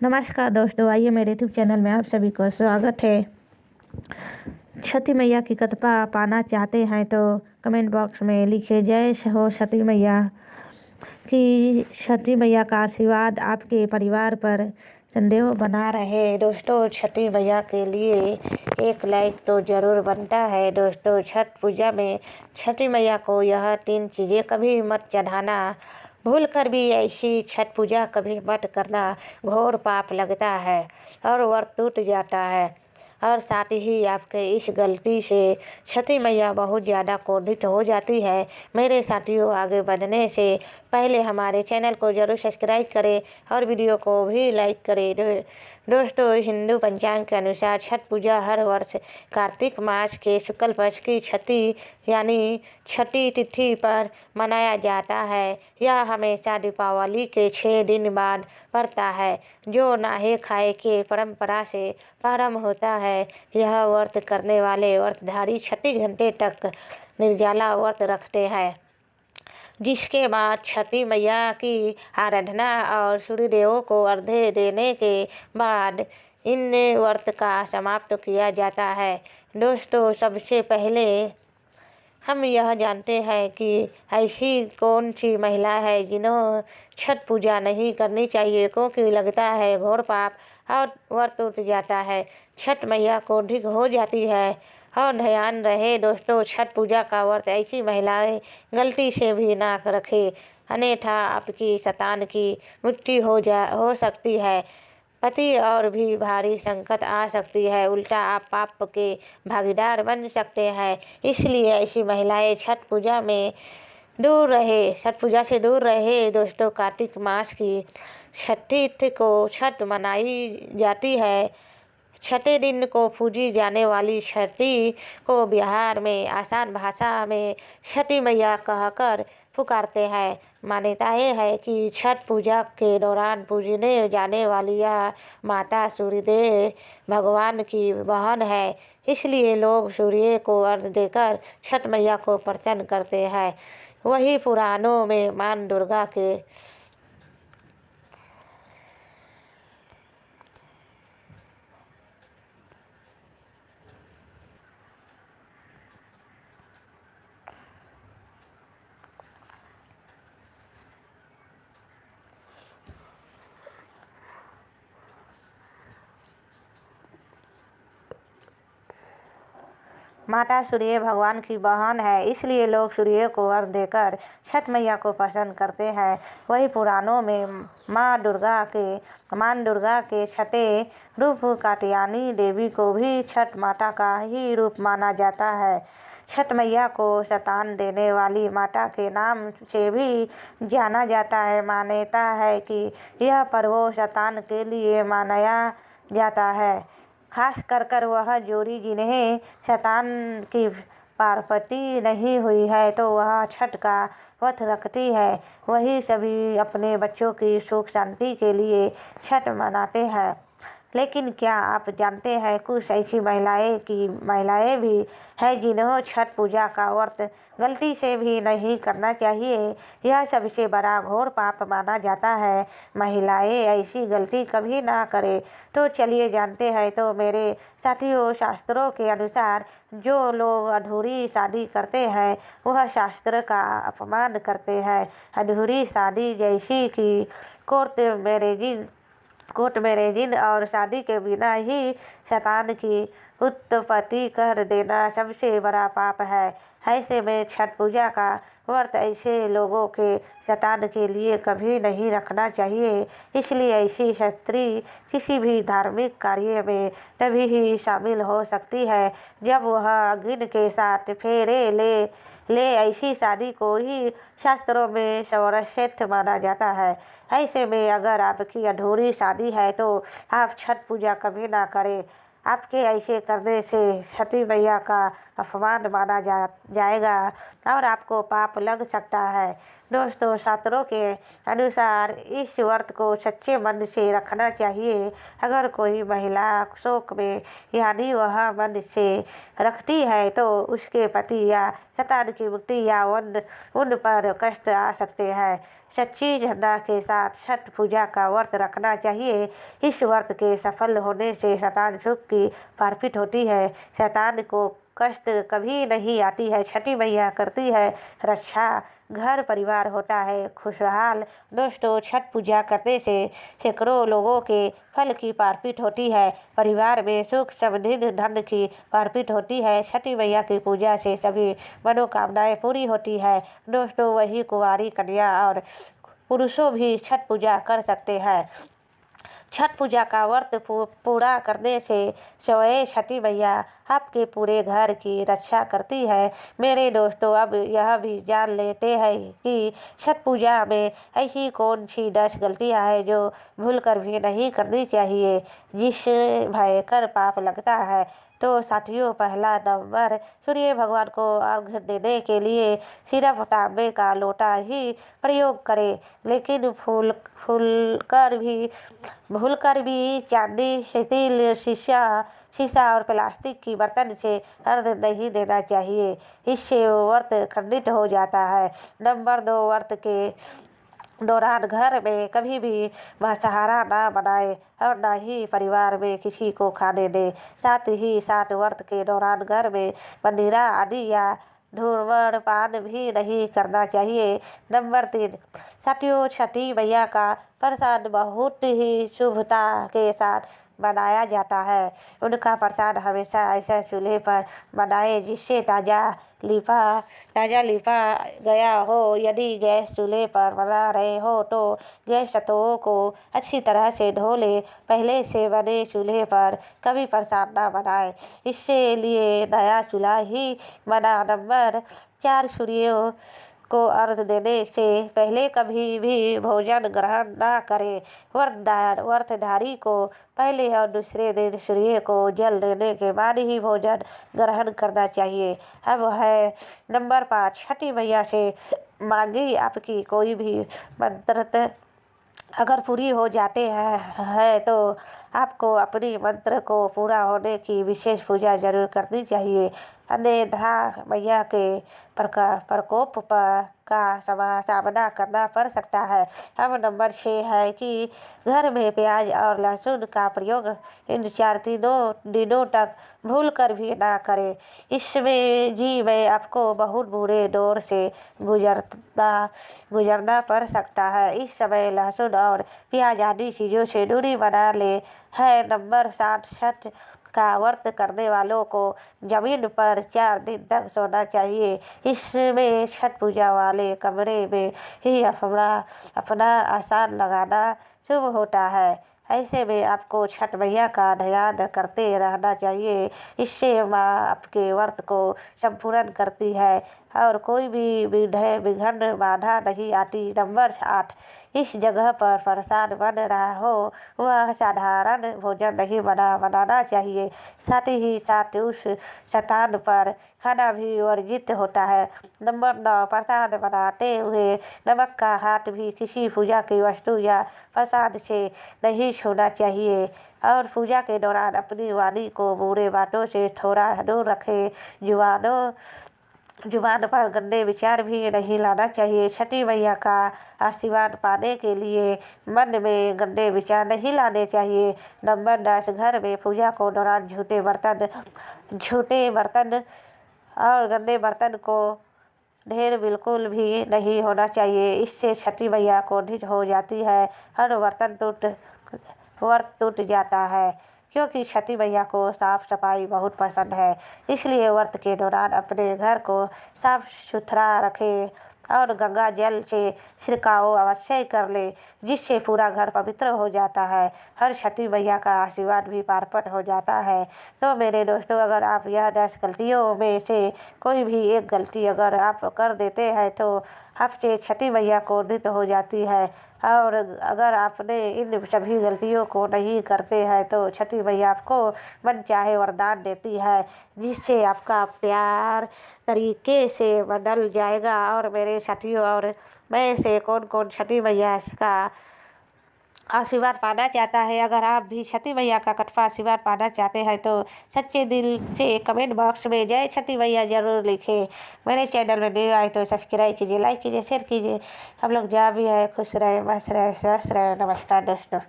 नमस्कार दोस्तों, आइए मेरे यूट्यूब चैनल में आप सभी को स्वागत है। छठी मैया की कृपा पाना चाहते हैं तो कमेंट बॉक्स में लिखिए जय हो छठी मैया की। छठी मैया का आशीर्वाद आपके परिवार पर संदेह बना रहे। दोस्तों, छठी मैया के लिए एक लाइक तो ज़रूर बनता है। दोस्तों, छठ पूजा में छठी मैया को यह 3 चीज़ें कभी मत चढ़ाना। भूल कर भी ऐसी छठ पूजा कभी मत करना, घोर पाप लगता है और व्रत टूट जाता है। और साथ ही आपके इस गलती से छठी मैया बहुत ज़्यादा क्रोधित हो जाती है। मेरे साथियों, आगे बढ़ने से पहले हमारे चैनल को ज़रूर सब्सक्राइब करें और वीडियो को भी लाइक करें। दोस्तों, हिंदू पंचांग के अनुसार छठ पूजा हर वर्ष कार्तिक मास के शुक्ल पक्ष की छठी यानी छठी तिथि पर मनाया जाता है। यह हमेशा दीपावली के 6 दिन बाद पड़ता है, जो नहाए खाए के परंपरा से प्रारंभ होता है। यह व्रत करने वाले व्रतधारी 36 घंटे तक निर्जला व्रत रखते हैं, जिसके बाद छठी मैया की आराधना और सूर्यदेव को अर्घ्य देने के बाद इन व्रत का समाप्त किया जाता है। दोस्तों, सबसे पहले हम यह जानते हैं कि ऐसी कौन सी महिला है जिन्हें छठ पूजा नहीं करनी चाहिए, क्योंकि लगता है घोर पाप और व्रत टूट जाता है, छठ मैया को ढीक हो जाती है। और ध्यान रहे दोस्तों, छठ पूजा का व्रत ऐसी महिलाएं गलती से भी ना रखें, अन्यथा आपकी संतान की मृत्यु हो सकती है, पति और भी भारी संकट आ सकती है, उल्टा आप पाप के भागीदार बन सकते हैं। इसलिए ऐसी महिलाएं छठ पूजा से दूर रहे। दोस्तों, कार्तिक मास की छठी तिथि को छठ मनाई जाती है। छठे दिन को पूजी जाने वाली छठी को बिहार में आसान भाषा में छठी मैया कहकर पुकारते हैं। मान्यताएं है कि छठ पूजा के दौरान पूजने जाने वाली यह माता सूर्यदेव भगवान की बहन है, इसलिए लोग सूर्य को अर्घ्य देकर छठ मैया को प्रसन्न करते हैं। वही पुराणों में मां दुर्गा के माता सूर्य भगवान की बहन है, इसलिए लोग सूर्य को अर्घ्य देकर छठ मैया को प्रसन्न करते हैं। वही पुराणों में मां दुर्गा के छठे रूप कात्यायनी देवी को भी छठ माता का ही रूप माना जाता है। छठ मैया को संतान देने वाली माता के नाम से भी जाना जाता है। मान्यता है कि यह पर्व संतान के लिए मनाया जाता है, खास कर वह जोड़ी जिन्हें संतान की प्राप्ति नहीं हुई है तो वह छठ का व्रत रखती है। वही सभी अपने बच्चों की सुख शांति के लिए छठ मनाते हैं। लेकिन क्या आप जानते हैं कुछ ऐसी महिलाएं भी हैं जिन्हें छठ पूजा का व्रत गलती से भी नहीं करना चाहिए। यह सबसे बड़ा घोर पाप माना जाता है। महिलाएं ऐसी गलती कभी ना करें। तो चलिए जानते हैं। तो मेरे साथियों, शास्त्रों के अनुसार जो लोग अधूरी शादी करते हैं वह शास्त्र का अपमान करते हैं। अधूरी शादी जैसी कि कोर्ट मैरिज और शादी के बिना ही संतान की उत्पत्ति कर देना सबसे बड़ा पाप है। ऐसे में छठ पूजा का व्रत ऐसे लोगों के संतान के लिए कभी नहीं रखना चाहिए। इसलिए ऐसी स्त्री किसी भी धार्मिक कार्य में तभी ही शामिल हो सकती है जब वह अग्नि के साथ फेरे ले ऐसी शादी को ही शास्त्रों में सर्वश्रेष्ठ माना जाता है। ऐसे में अगर आपकी अधूरी शादी है तो आप छठ पूजा कभी ना करें। आपके ऐसे करने से छठी मैया का अपमान माना जाएगा और आपको पाप लग सकता है। दोस्तों, शास्त्रों के अनुसार इस व्रत को सच्चे मन से रखना चाहिए। अगर कोई महिला शोक में यानी वह मन से रखती है तो उसके पति या संतान की मुक्ति या उन पर कष्ट आ सकते हैं। सच्ची श्रद्धा के साथ छठ पूजा का व्रत रखना चाहिए। इस व्रत के सफल होने से संतान सुख की प्राप्ति होती है, शैतान को कष्ट कभी नहीं आती है। छठी मैया करती है रक्षा, घर परिवार होता है खुशहाल। दोस्तों, छठ पूजा करने से सैकड़ों लोगों के फल की प्राप्ति होती है, परिवार में सुख समृद्धि धन की प्राप्ति होती है। छठी मैया की पूजा से सभी मनोकामनाएं पूरी होती है। दोस्तों, वही कुंवारी कन्या और पुरुषों भी छठ पूजा कर सकते हैं। छठ पूजा का व्रत पूरा करने से स्वयं छठी मैया आपके पूरे घर की रक्षा करती है। मेरे दोस्तों, अब यह भी जान लेते हैं कि छठ पूजा में ऐसी कौन सी 10 गलतियां हैं जो भूल कर भी नहीं करनी चाहिए, जिससे भयंकर पाप लगता है। तो साथियों, पहला नंबर, सूर्य भगवान को अर्घ्य देने के लिए सिर्फ तांबे का लोटा ही प्रयोग करें, लेकिन भूलकर भी चांदी, स्टील, शीशा और प्लास्टिक की बर्तन से अर्घ्य नहीं देना चाहिए, इससे व्रत खंडित हो जाता है। नंबर 2, व्रत के दौरान घर में कभी भी मांसाहार ना बनाए और ना ही परिवार में किसी को खाने दें। साथ ही साथ व्रत के दौरान घर में मंदिरा आदि या धूम्रपान भी नहीं करना चाहिए। नंबर 3, साथियों, छठी मैया का प्रसाद बहुत ही शुभता के साथ बनाया जाता है। उनका प्रसाद हमेशा ऐसे चूल्हे पर बनाए जिससे ताज़ा लिपा गया हो। यदि गैस चूल्हे पर बना रहे हो तो गैस स्टोव को अच्छी तरह से धो ले। पहले से बने चूल्हे पर कभी प्रसाद ना बनाए, इससे लिए नया चूल्हा ही बना। नंबर 4, सूर्य को अर्घ्य देने से पहले कभी भी भोजन ग्रहण ना करें। व्रतधारी को पहले और दूसरे दिन सूर्य को जल देने के बाद ही भोजन ग्रहण करना चाहिए। अब है नंबर 5, छठी मैया से मांगी आपकी कोई भी मन्नत अगर पूरी हो जाते हैं तो आपको अपनी मंत्र को पूरा होने की विशेष पूजा जरूर करनी चाहिए, अन्यथा मैया के प्रकोप का सामना करना पड़ सकता है। अब नंबर 6 है कि घर में प्याज और लहसुन का प्रयोग इन 4 दिनों तक भूल कर भी ना करें। इसमें जी मैं आपको बहुत बुरे दौर से गुजरना पड़ सकता है। इस समय लहसुन और प्याज आदि चीज़ों से दूरी बना ले है। नंबर 7, छठ का व्रत करने वालों को जमीन पर 4 दिन तक सोना चाहिए। इसमें छठ पूजा वाले कमरे में ही अपना आसन लगाना शुभ होता है। ऐसे में आपको छठ मैया का ध्यान करते रहना चाहिए, इससे माँ आपके व्रत को संपूर्ण करती है और कोई भी विघ्न बाधा नहीं आती। नंबर 8, इस जगह पर प्रसाद बन रहा हो वह साधारण भोजन नहीं बनाना चाहिए, साथ ही साथ उस स्थान पर खाना भी वर्जित होता है। नंबर 9, प्रसाद बनाते हुए नमक का हाथ भी किसी पूजा की वस्तु या प्रसाद से नहीं छूना चाहिए और पूजा के दौरान अपनी वाणी को बुरे बातों से थोड़ा दूर रखें। जुबान पर गंदे विचार भी नहीं लाना चाहिए। छठी मैया का आशीर्वाद पाने के लिए मन में गंदे विचार नहीं लाने चाहिए। नंबर 10, घर में पूजा को दौरान झूठे बर्तन और गंदे बर्तन को ढेर बिल्कुल भी नहीं होना चाहिए, इससे छठी मैया क्रोधित हो जाती है और व्रत टूट जाता है। क्योंकि छठी मैया को साफ सफाई बहुत पसंद है, इसलिए व्रत के दौरान अपने घर को साफ सुथरा रखें और गंगा जल से छिड़काव अवश्य कर ले, जिससे पूरा घर पवित्र हो जाता है और छठी मैया का आशीर्वाद भी प्राप्त हो जाता है। तो मेरे दोस्तों, अगर आप यह 10 गलतियों में से कोई भी एक गलती अगर आप कर देते हैं तो आपसे छठी मैया क्रोधित हो जाती है और अगर आपने इन सभी गलतियों को नहीं करते हैं तो छठी मैया आपको मन चाहे वरदान देती है, जिससे आपका प्यार तरीके से बदल जाएगा। और मेरे मेरे साथियों और मैं से कौन कौन छठी मैया का आशीर्वाद पाना चाहता है। अगर आप भी छठी मैया का कृपा आशीर्वाद पाना चाहते हैं तो सच्चे दिल से कमेंट बॉक्स में जय छठी मैया जरूर लिखें। मेरे चैनल में न्यू आए तो सब्सक्राइब कीजिए, लाइक कीजिए, शेयर कीजिए। हम लोग जहाँ भी है खुश रहे, मस्त रहे, स्वस्थ रहे। नमस्कार दोस्तों।